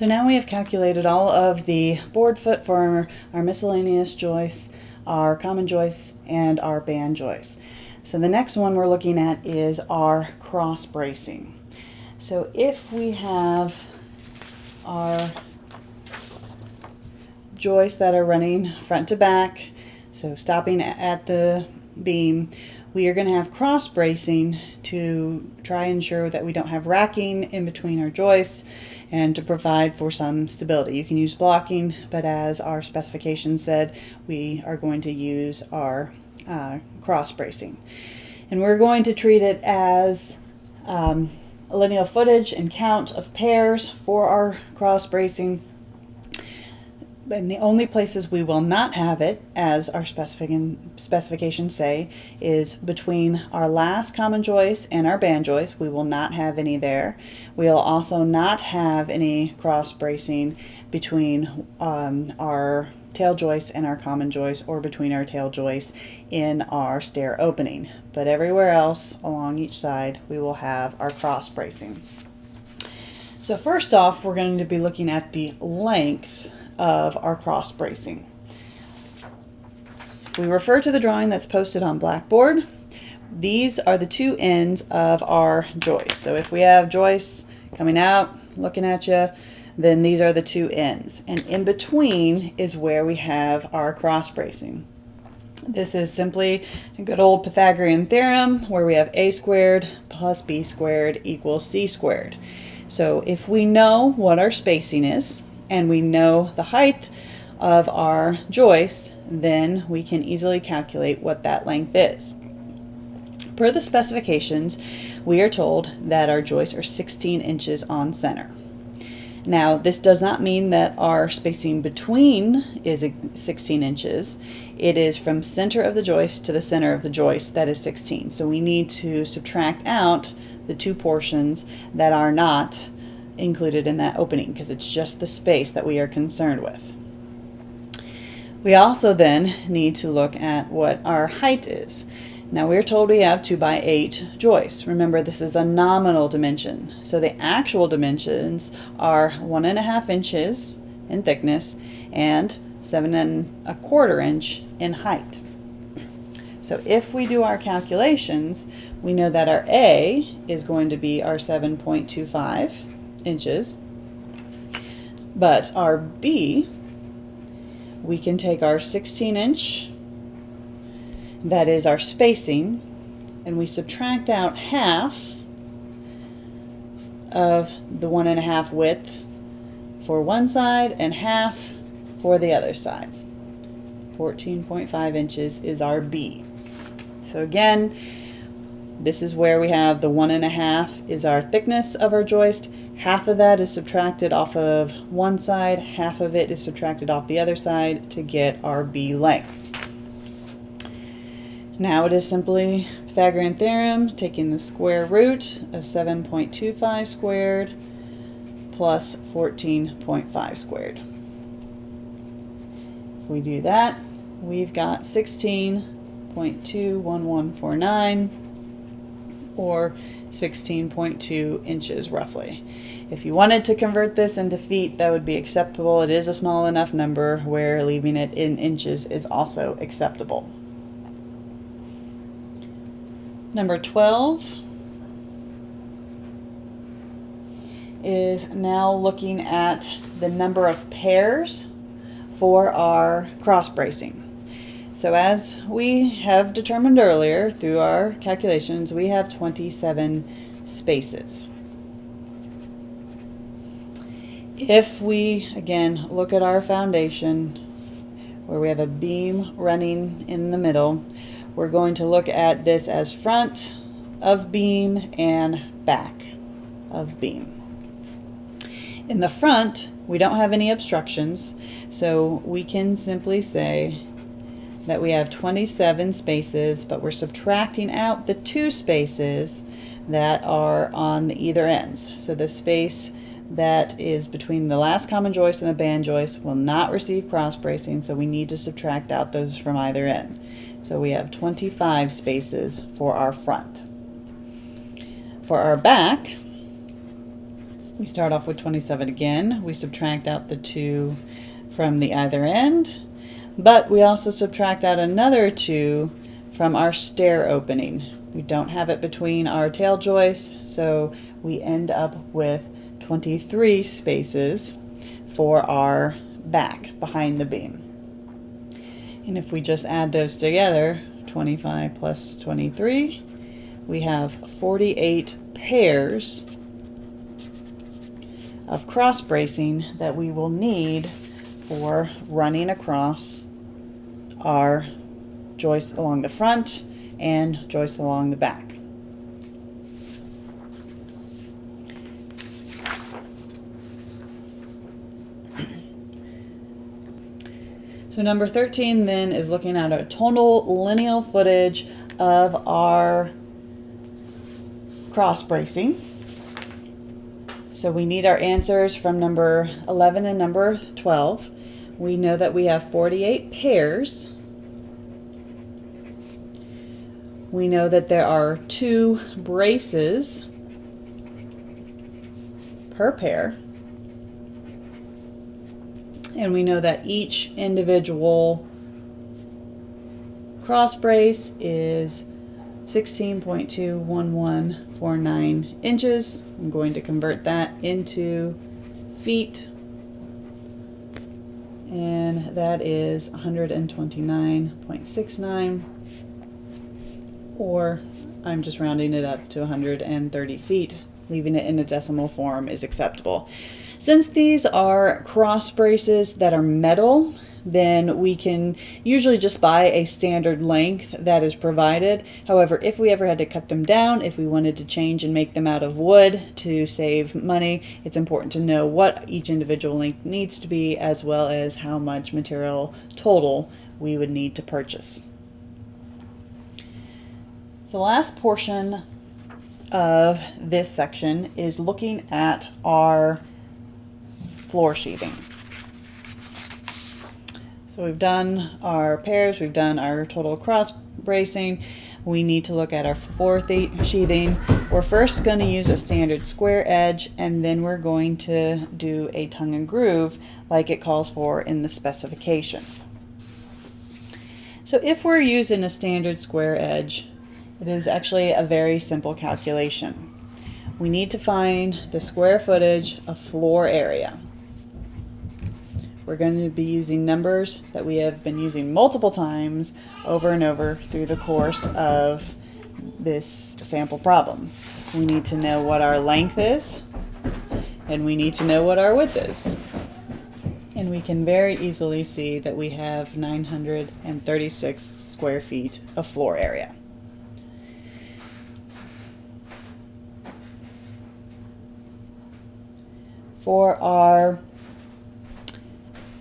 So now we have calculated all of the board foot for our miscellaneous joists, our common joists, and our band joists. So the next one we're looking at is our cross bracing. So if we have our joists that are running front to back, so stopping at the beam, we are going to have cross bracing to try and ensure that we don't have racking in between our joists and to provide for some stability. You can use blocking, but as our specification said, we are going to use our cross bracing. And we're going to treat it as a lineal footage and count of pairs for our cross bracing. And the only places we will not have it, as our specifications say, is between our last common joist and our band joist. We will not have any there. We'll also not have any cross bracing between our tail joist and our common joist, or between our tail joists in our stair opening. But everywhere else along each side, we will have our cross bracing. So first off, we're going to be looking at the length of our cross bracing. We refer to the drawing that's posted on Blackboard. These are the two ends of our joists. So if we have joists coming out, looking at you, then these are the two ends. And in between is where we have our cross bracing. This is simply a good old Pythagorean theorem where we have a squared plus b squared equals c squared. So if we know what our spacing is, and we know the height of our joists, then we can easily calculate what that length is. Per the specifications, we are told that our joists are 16 inches on center. Now, this does not mean that our spacing between is 16 inches. It is from center of the joist to the center of the joist that is 16. So we need to subtract out the two portions that are not included in that opening, because it's just the space that we are concerned with. We also then need to look at what our height is. Now we're told we have 2 by 8 joists. Remember, this is a nominal dimension, so the actual dimensions are 1.5 inches in thickness and 7.25 inch in height. So if we do our calculations, we know that our A is going to be our 7.25 inches, but our B, we can take our 16 inch, that is our spacing, and we subtract out half of the 1.5 width for one side and half for the other side. 14.5 inches is our B. So again, this is where we have the 1.5 is our thickness of our joist. Half of that is subtracted off of one side, half of it is subtracted off the other side to get our B length. Now it is simply Pythagorean theorem, taking the square root of 7.25 squared plus 14.5 squared. If we do that, we've got 16.21149, or 16.2 inches roughly. If you wanted to convert this into feet, that would be acceptable. It is a small enough number where leaving it in inches is also acceptable. Number 12 is now looking at the number of pairs for our cross bracing. So as we have determined earlier through our calculations, we have 27 spaces. If we, again, look at our foundation where we have a beam running in the middle, we're going to look at this as front of beam and back of beam. In the front, we don't have any obstructions, so we can simply say that we have 27 spaces, but we're subtracting out the 2 spaces that are on the either ends. So the space that is between the last common joist and the band joist will not receive cross bracing, so we need to subtract out those from either end. So we have 25 spaces for our front. For our back, We start off with 27 again. We subtract out the 2 from the either end, but we also subtract out another 2 from our stair opening. We don't have it between our tail joists, so we end up with 23 spaces for our back behind the beam. And if we just add those together, 25 plus 23, we have 48 pairs of cross bracing that we will need for running across our joists along the front and joists along the back. So number 13 then is looking at our total lineal footage of our cross bracing. So we need our answers from number 11 and number 12. We know that we have 48 pairs. We know that there are 2 braces per pair. And we know that each individual cross brace is 16.21149 inches. I'm going to convert that into feet, and that is 129.69, or I'm just rounding it up to 130 feet. Leaving it in a decimal form is acceptable. Since these are cross braces that are metal, then we can usually just buy a standard length that is provided. However, if we ever had to cut them down, if we wanted to change and make them out of wood to save money, it's important to know what each individual length needs to be, as well as how much material total we would need to purchase. So the last portion of this section is looking at our floor sheathing. So we've done our pairs, we've done our total cross bracing. We need to look at our floor sheathing. We're first going to use a standard square edge, and then we're going to do a tongue and groove like it calls for in the specifications. So if we're using a standard square edge, it is actually a very simple calculation. We need to find the square footage of floor area. We're going to be using numbers that we have been using multiple times over and over through the course of this sample problem. We need to know what our length is, and we need to know what our width is. And we can very easily see that we have 936 square feet of floor area. For our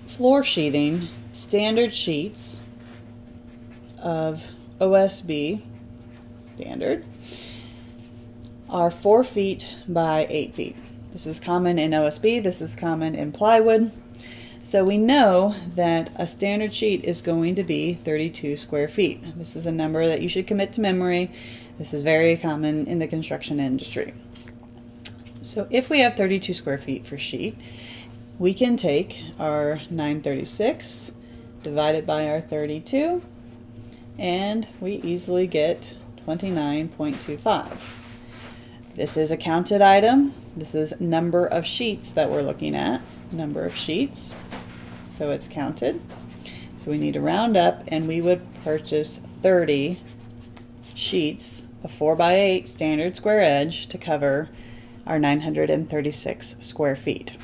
floor sheathing, standard sheets of OSB standard are 4 feet by 8 feet. This is common in OSB, this is common in plywood. So we know that a standard sheet is going to be 32 square feet. This is a number that you should commit to memory. This is very common in the construction industry. So if we have 32 square feet for sheet, we can take our 936, divide it by our 32, and we easily get 29.25. This is a counted item. This is number of sheets that we're looking at, number of sheets. So it's counted. So we need to round up, and we would purchase 30 sheets of 4 by 8 standard square edge to cover our 936 square feet.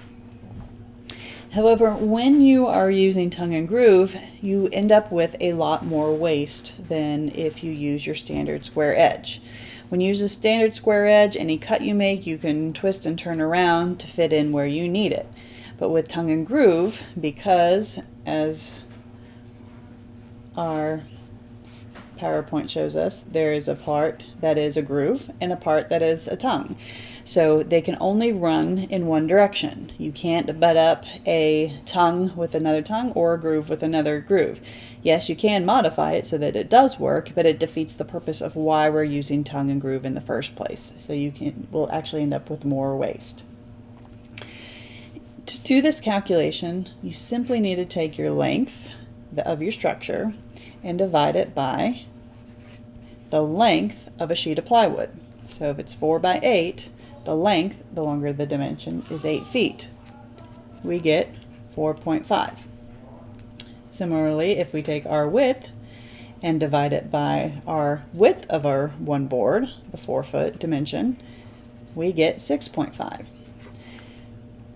However, when you are using tongue and groove, you end up with a lot more waste than if you use your standard square edge. When you use a standard square edge, any cut you make, you can twist and turn around to fit in where you need it. But with tongue and groove, because as our PowerPoint shows us, there is a part that is a groove and a part that is a tongue. So they can only run in one direction. You can't butt up a tongue with another tongue or a groove with another groove. Yes, you can modify it so that it does work, but it defeats the purpose of why we're using tongue and groove in the first place. So will actually end up with more waste. To this calculation, you simply need to take your length of your structure and divide it by the length of a sheet of plywood. So if it's 4 by 8, the length, the longer the dimension, is 8 feet. We get 4.5. Similarly, if we take our width and divide it by our width of our one board, the 4-foot dimension, we get 6.5.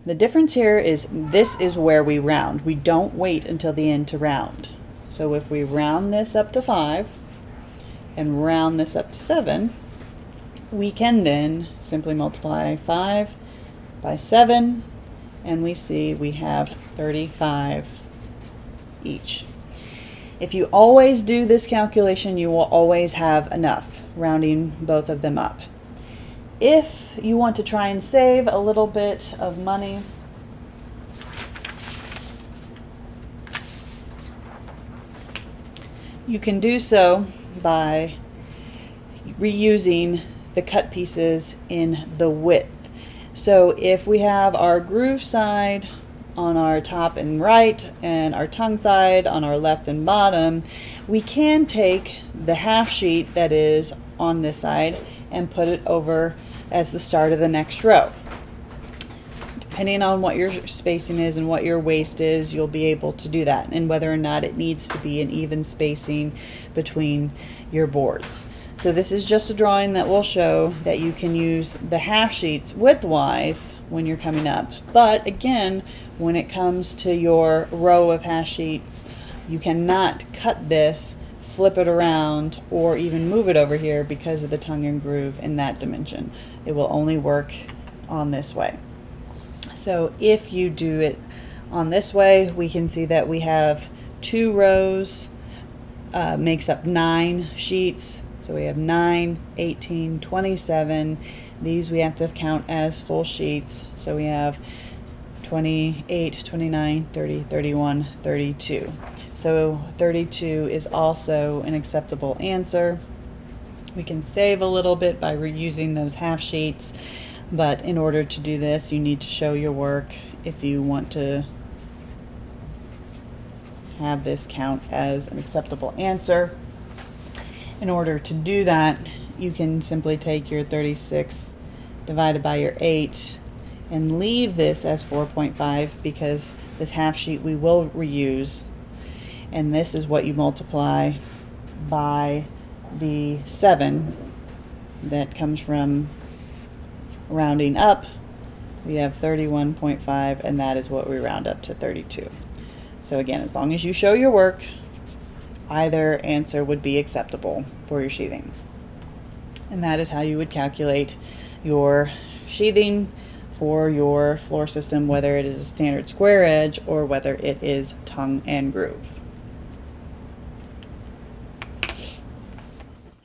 The difference here is this is where we round. We don't wait until the end to round. So if we round this up to 5 and round this up to 7, we can then simply multiply 5 by 7, and we see we have 35 each. If you always do this calculation, you will always have enough, rounding both of them up. If you want to try and save a little bit of money, you can do so by reusing the cut pieces in the width. So if we have our groove side on our top and right and our tongue side on our left and bottom, we can take the half sheet that is on this side and put it over as the start of the next row. Depending on what your spacing is and what your waist is, you'll be able to do that, and whether or not it needs to be an even spacing between your boards. So this is just a drawing that will show that you can use the half sheets widthwise when you're coming up. But again, when it comes to your row of half sheets, you cannot cut this, flip it around, or even move it over here because of the tongue and groove in that dimension. It will only work on this way. So if you do it on this way, we can see that we have 2 rows, makes up 9 sheets. So we have 9, 18, 27. These we have to count as full sheets. So we have 28, 29, 30, 31, 32. So 32 is also an acceptable answer. We can save a little bit by reusing those half sheets, but in order to do this, you need to show your work if you want to have this count as an acceptable answer. In order to do that, you can simply take your 36 divided by your 8 and leave this as 4.5 because this half sheet we will reuse, and this is what you multiply by the 7 that comes from rounding up. We have 31.5, and that is what we round up to 32. So again, as long as you show your work, either answer would be acceptable for your sheathing. And that is how you would calculate your sheathing for your floor system, whether it is a standard square edge or whether it is tongue and groove.